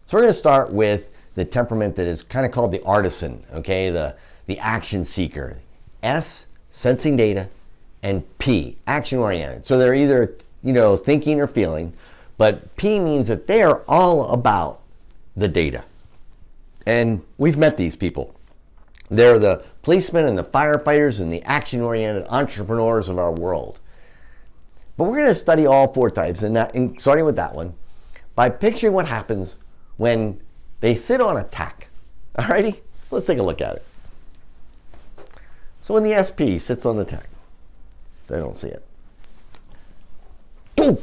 So we're going to start with the temperament that is kind of called the artisan, okay? The action seeker. S, sensing data, and P, action oriented. So they're either, thinking or feeling, but P means that they are all about the data. And we've met these people. They're the policemen and the firefighters and the action-oriented entrepreneurs of our world. But we're going to study all four types, and starting with that one, by picturing what happens when they sit on a tack. Alrighty? Let's take a look at it. So when the SP sits on the tack, they don't see it. Boom!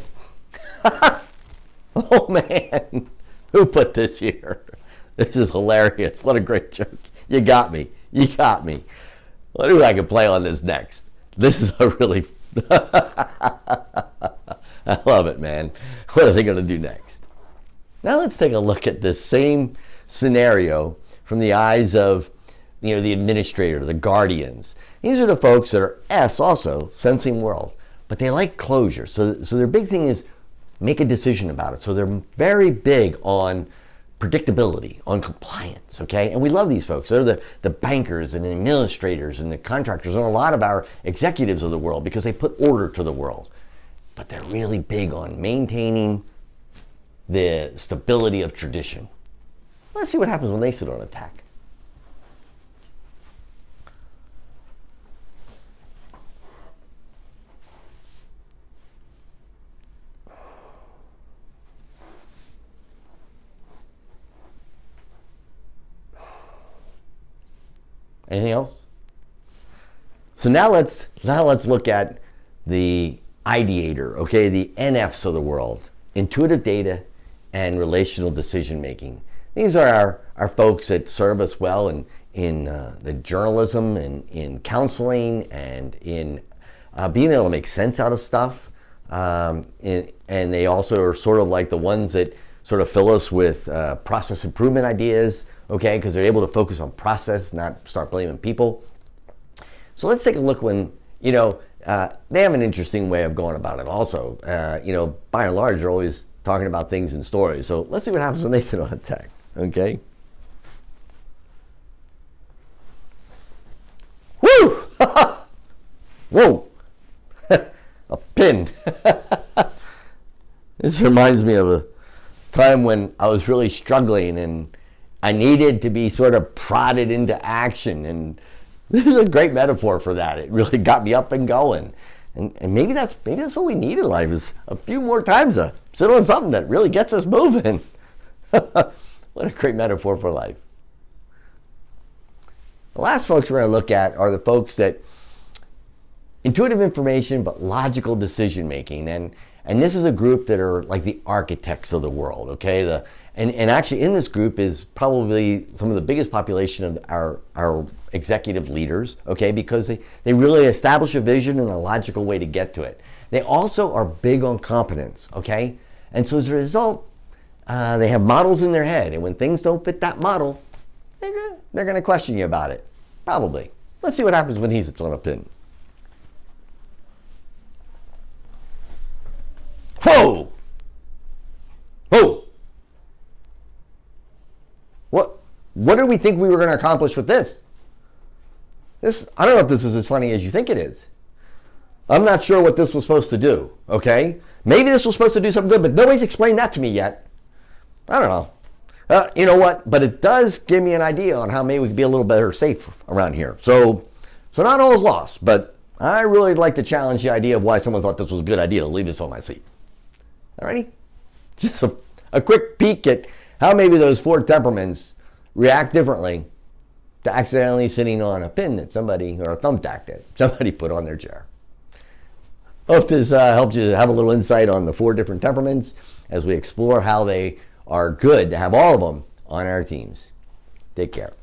Oh man, who put this here? This is hilarious. What a great joke. You got me. You got me. What do I can play on this next? This is a really... I love it, man. What are they going to do next? Now let's take a look at this same scenario from the eyes of, the administrator, the guardians. These are the folks that are S also, sensing world, but they like closure. So their big thing is make a decision about it. So they're very big on predictability, on compliance, okay? And we love these folks. They're the bankers and the administrators and the contractors and a lot of our executives of the world because they put order to the world. But they're really big on maintaining the stability of tradition. Let's see what happens when they sit on a tack. Anything else? So now let's look at the ideator, okay, the NFs of the world, intuitive data and relational decision making. These are our folks that serve us well in the journalism and in counseling and in being able to make sense out of stuff. And they also are sort of like the ones that sort of fill us with process improvement ideas, okay, because they're able to focus on process, not start blaming people. So let's take a look when, they have an interesting way of going about it also. By and large, they're always talking about things in stories. So let's see what happens when they sit on a tack, okay? Woo! Whoa! A pin. This reminds me of a time when I was really struggling and I needed to be sort of prodded into action, and this is a great metaphor for that. It really got me up and going, and maybe that's what we need in life is a few more times to sit on something that really gets us moving. What a great metaphor for life. The last folks we're going to look at are the folks that intuitive information but logical decision making, and this is a group that are like the architects of the world, okay? And actually in this group is probably some of the biggest population of our executive leaders, okay? Because they really establish a vision and a logical way to get to it. They also are big on competence, okay? And so as a result, they have models in their head, and when things don't fit that model, they're going to question you about it, probably. Let's see what happens when he sits on a pin. Whoa! Whoa! What did we think we were going to accomplish with this? I don't know if this is as funny as you think it is. I'm not sure what this was supposed to do, okay? Maybe this was supposed to do something good, but nobody's explained that to me yet. I don't know. You know what? But it does give me an idea on how maybe we could be a little better safe around here. So not all is lost, but I really like to challenge the idea of why someone thought this was a good idea to leave this on my seat. Alrighty? Just a quick peek at how maybe those four temperaments react differently to accidentally sitting on a pin that somebody, or a thumbtack that somebody put on their chair. Hope this helped you have a little insight on the four different temperaments as we explore how they are good to have all of them on our teams. Take care.